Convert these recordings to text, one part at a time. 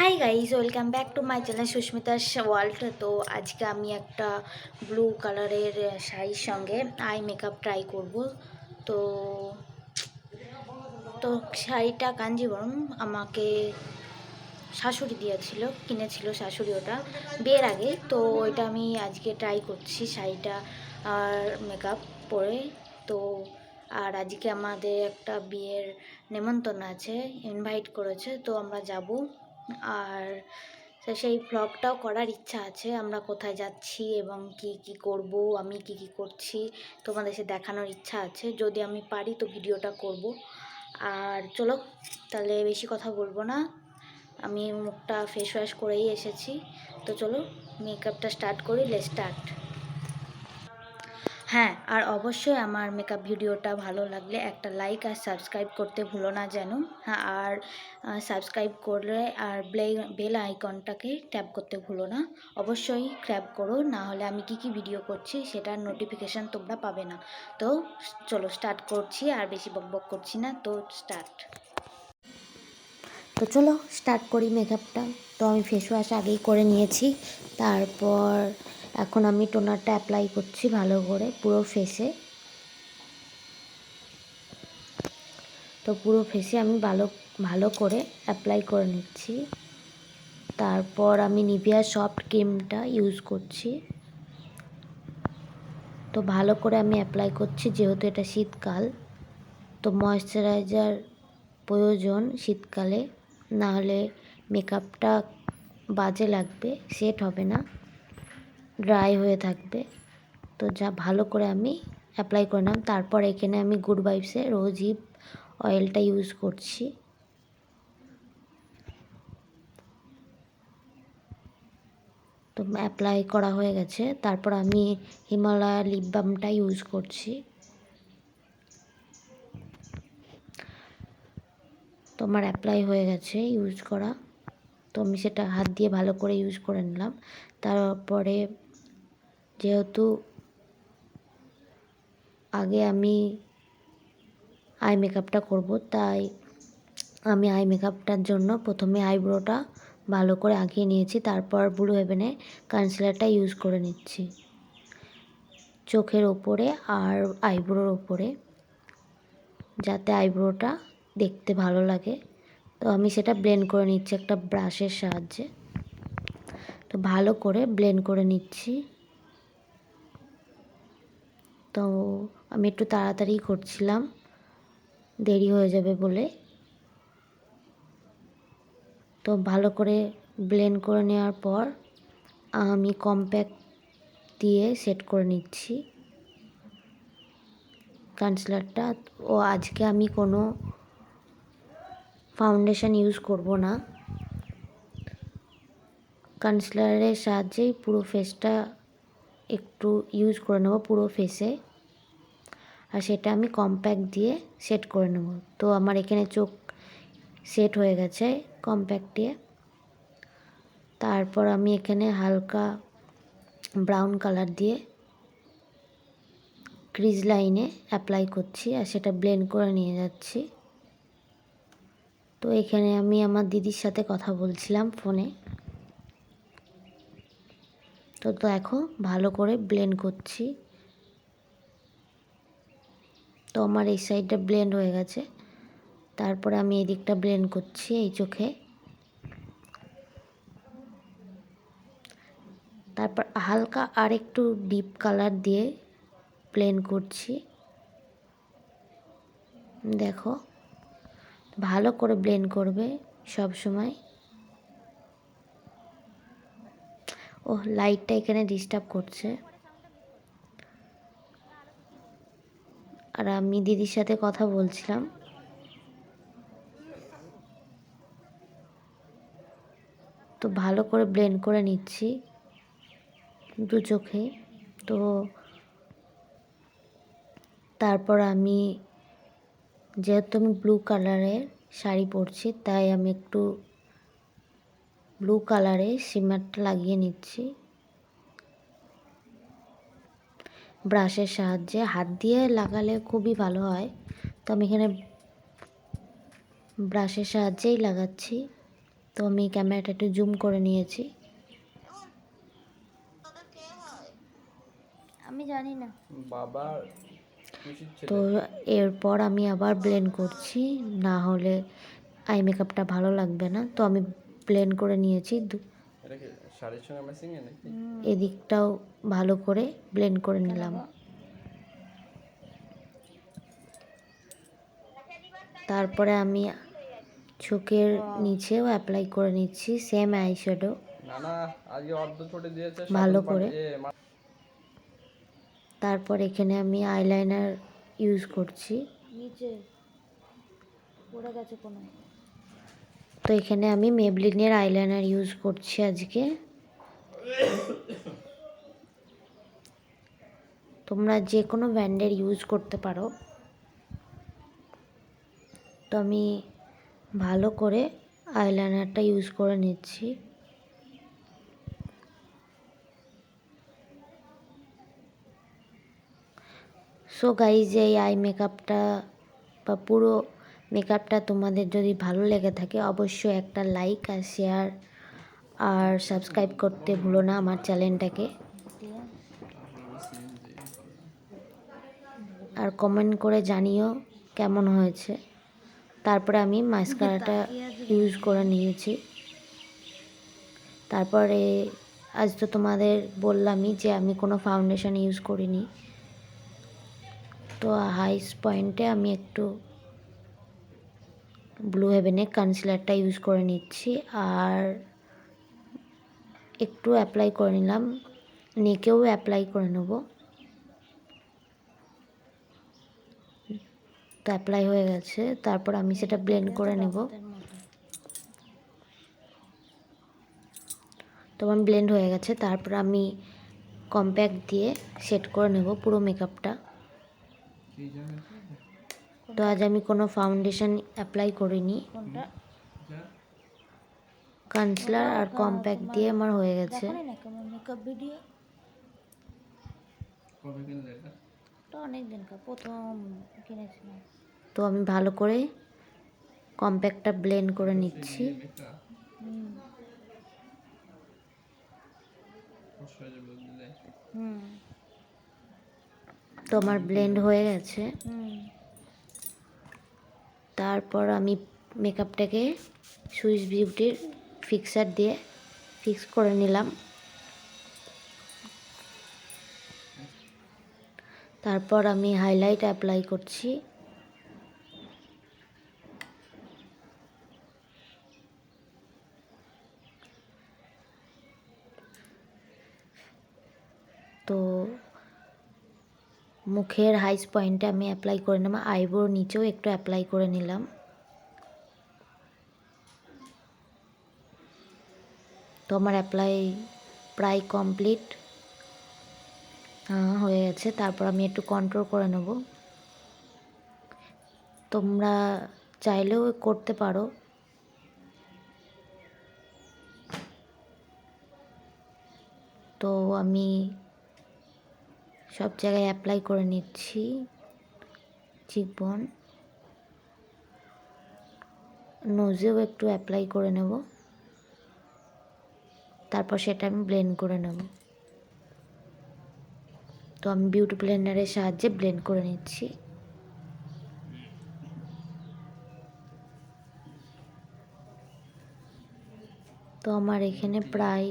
High guys, welcome back to my channel সুস্মিতার world. তো আজকে আমি একটা ব্লু কালারের শাড়ির সঙ্গে আই মেকআপ ট্রাই করব। তো তো শাড়িটা কাঞ্জিবরম আমাকে শাশুড়ি কিনেছিল শাশুড়ি, ওটা বিয়ের আগে। তো ওইটা আমি আজকে ট্রাই করছি শাড়িটা আর মেকআপ পরে। তো আর আজকে আমাদের একটা বিয়ের নেমন্তন্ন আছে, ইনভাইট করেছে, তো আমরা যাব। আর সেই ব্লগটাও করার ইচ্ছা আছে, আমরা কোথায় যাচ্ছি এবং কি কি করব, আমি কি কি করছি তোমাদের সে দেখানোর ইচ্ছা আছে। যদি আমি পারি তো ভিডিওটা করব। আর চলো তাহলে বেশি কথা বলবো না, আমি মুখটা ফেস ওয়াশ করেই এসেছি। তো চলো মেকআপটা স্টার্ট করি, লেটস স্টার্ট। হ্যাঁ, আর অবশ্যই আমার মেকআপ ভিডিওটা ভালো লাগলে একটা লাইক আর সাবস্ক্রাইব করতে ভুলো না যেন। হ্যাঁ, আর সাবস্ক্রাইব করলে আর বেল আইকনটাকে ট্যাপ করতে ভুলো না। অবশ্যই ট্যাপ করো, না হলে আমি কি কি ভিডিও করছি সেটার নোটিফিকেশান তোমরা পাবে না। তো চলো স্টার্ট করছি, আর বেশি বকবক করছি না, তো স্টার্ট। তো চলো স্টার্ট করি মেকআপটা। তো আমি ফেস ওয়াশ আগেই করে নিয়েছি, তারপর এখন আমি টোনারটা অ্যাপ্লাই করছি ভালো করে পুরো ফেসে। তো পুরো ফেসে আমি ভালো ভালো করে অ্যাপ্লাই করে নিচ্ছি। তারপর আমি নিভিয়া সফট ক্রিমটা ইউজ করছি। তো ভালো করে আমি অ্যাপ্লাই করছি, যেহেতু এটা শীতকাল, তো ময়েশ্চারাইজার প্রয়োজন শীতকালে, না হলে মেকআপটা বাজে লাগবে, সেট হবে না, ড্রাই হয়ে থাকবে। তো যা ভালো করে আমি অ্যাপ্লাই করে নিলাম। তারপর এখানে আমি গুড ভাইবসে রোজ হিপ অয়েলটা ইউজ করছি। তো অ্যাপ্লাই করা হয়ে গেছে, তারপর আমি হিমালয়া লিপ বামটা ইউজ করছি। তো আমার অ্যাপ্লাই হয়ে গেছে ইউজ করা, তো আমি সেটা হাত দিয়ে ভালো করে ইউজ করে নিলাম। তারপরে যেহেতু আগে আমি আই মেকআপটা করব, তাই আমি আই মেকআপটার জন্য প্রথমে আইব্রোটা ভালো করে আঁকিয়ে নিয়েছি। তারপর ব্লু হেভেনে কনসিলারটা ইউজ করে নিচ্ছি চোখের ওপরে আর আইব্রোর ওপরে, যাতে আইব্রোটা দেখতে ভালো লাগে। তো আমি সেটা ব্লেন্ড করে নিচ্ছি একটা ব্রাশের সাহায্যে। তো ভালো করে ব্লেন্ড করে নিচ্ছি। তো আমি একটু তাড়াতাড়ি করছিলাম, দেরি হয়ে যাবে বলে। তো ভালো করে ব্লেন্ড করে নেওয়ার পর আমি কম্প্যাক্ট দিয়ে সেট করে নিচ্ছি কনসিলারটা। ও আজকে আমি কোনো ফাউন্ডেশন ইউজ করব না, কনসিলারের সাহায্যেই পুরো ফেসটা একটু ইউজ করে নেব পুরো ফেসে, আর সেটা আমি কম্প্যাক্ট দিয়ে সেট করে নেব। তো আমার এখানে চোখ সেট হয়ে গেছে কম্প্যাক্ট দিয়ে। তারপর আমি এখানে হালকা ব্রাউন কালার দিয়ে ক্রিজ লাইনে অ্যাপ্লাই করছি, আর সেটা ব্লেন্ড করে নিয়ে যাচ্ছি। তো এখানে আমি আমার দিদির সাথে কথা বলছিলাম ফোনে। তো দেখো ভালো করে ব্লেন্ড করছি। তো আমার এই সাইডটা ব্লেন্ড হয়ে গেছে, তারপরে আমি এই দিকটা ব্লেন্ড করছি এই চোখে। তারপর হালকা আর একটু ডিপ কালার দিয়ে ব্লেন্ড করছি। দেখো ভালো করে ব্লেন্ড করবে সব সময়। ও লাইটটা এখানে ডিস্টার্ব করছে। আর আমি দিদির সাথে কথা বলছিলাম। তো ভালো করে ব্লেন্ড করে নিচ্ছি দু চোখে। তো তারপর আমি যেহেতু আমি ব্লু কালারের শাড়ি পরছি, তাই আমি একটু ব্লু কালারে শিমারটা লাগিয়ে নিচ্ছি ব্রাশের সাহায্যে। হাত দিয়ে লাগালে খুবই ভালো হয়, তো আমি এখানে ব্রাশের সাহায্যেই লাগাচ্ছি। তো আমি ক্যামেরাটা একটু জুম করে নিয়েছি। আমি জানি না বাবা। তো এরপর আমি আবার ব্লেন্ড করছি, না হলে আই মেকআপটা ভালো লাগবে না। তো আমি ব্লেন্ড করে নিয়েছি। এদিকটাও ভালো করে ব্লেন্ড করে নিলাম। তারপরে আমি চোখের নিচেও অ্যাপ্লাই করে নিচ্ছি সেম আইশ্যাডো ভালো করে। তারপর এখানে আমি আইলাইনার ইউজ করছি। নিচে পড়ে গেছে কোনো। তো এখানে আমি মেবলিনের আইলাইনার ইউজ করছি আজকে। তোমরা যে কোনো ব্র্যান্ডের ইউজ করতে পারো। তো আমি ভালো করে আইলাইনারটা ইউজ করে নিচ্ছি। সো গাইজ, এই আই মেকআপটা বা পুরো মেকআপটা তোমাদের যদি ভালো লেগে থাকে অবশ্যই একটা লাইক আর শেয়ার আর সাবস্ক্রাইব করতে ভুলো না আমার চ্যানেলটাকে। আর কমেন্ট করে জানিও কেমন হয়েছে। তারপরে আমি মাস্কারাটা ইউজ করে নিয়েছি। তারপরে আজ তো তোমাদের বললামই যে আমি কোনো ফাউন্ডেশন ইউজ করিনি। তো হাইস পয়েন্টে আমি একটু ব্লু হেভেনে কনসিলারটা ইউজ করে নিচ্ছি আর একটু অ্যাপ্লাই করে নিলাম, নেকেও অ্যাপ্লাই করে নেব। তো অ্যাপ্লাই হয়ে গেছে। তারপর আমি সেটা ব্লেন্ড করে নেব। তো আমার ব্লেন্ড হয়ে গেছে। তারপর আমি কম্প্যাক্ট দিয়ে সেট করে নেব পুরো মেকআপটা। তো আজ আমি কোনো ফাউন্ডেশন অ্যাপ্লাই করিনি, কনসিলার আর কম্প্যাক্ট দিয়ে আমার হয়ে গেছে। মেকআপ ভিডিও অনেক দিন প্রথম কিনেছিলাম। তো আমি ভালো করে কম্প্যাক্টটা ব্লেন্ড করে নিচ্ছি। তো আমার ব্লেন্ড হয়ে গেছে। তারপর আমি মেকআপটাকে সুইস বিউটির ফিক্সার দিয়ে ফিক্স করে নিলাম। তারপর আমি হাইলাইট অ্যাপ্লাই করছি। তো মুখের হাইস পয়েন্টে আমি অ্যাপ্লাই করে নিলাম, আইব্রোর নিচেও একটু অ্যাপ্লাই করে নিলাম। তো আমার অ্যাপ্লাই প্রায় কমপ্লিট হয়ে গেছে। তারপর আমি একটু কন্ট্রোল করে নেব। তোমরা চাইলেও করতে পারো। তো আমি সব জায়গায় অ্যাপ্লাই করে নিচ্ছি। চিকবন, নোজেও একটু অ্যাপ্লাই করে নেব। তারপর সেটা আমি ব্লেন্ড করে নেব। তো আমি বিউটি ব্লেন্ডারের সাহায্যে ব্লেন্ড করে নিচ্ছি। তো আমার এখানে প্রায়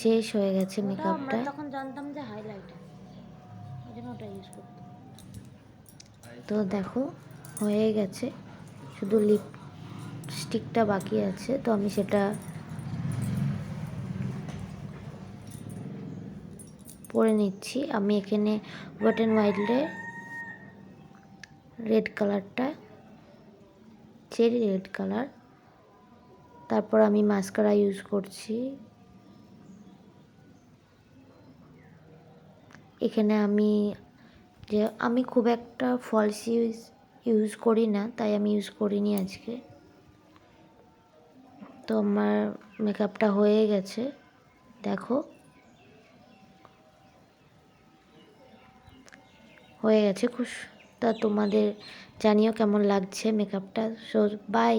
শেষ হয়ে গেছে মেকআপটা। তখন জানতাম যে হাইলাইটার, ওই জন্য ওটা ইউজ করতাম। তো দেখো হয়ে গেছে, শুধু লিপস্টিকটা বাকি আছে। তো আমি সেটা পরে নিচ্ছি। আমি এখানে ওয়েট অ্যান্ড ওয়াইল্ডের রেড কালারটা, চেরি রেড কালার। তারপর আমি মাস্কারা ইউজ করছি। এখানে আমি খুব একটা ফলস ইউজ করি না, তাই আমি ইউজ করিনি আজকে। তো আমার মেকআপটা হয়ে গেছে, দেখো হয়ে গেছে খুব। তা তোমাদের জানিও কেমন লাগছে মেকআপটা। So by.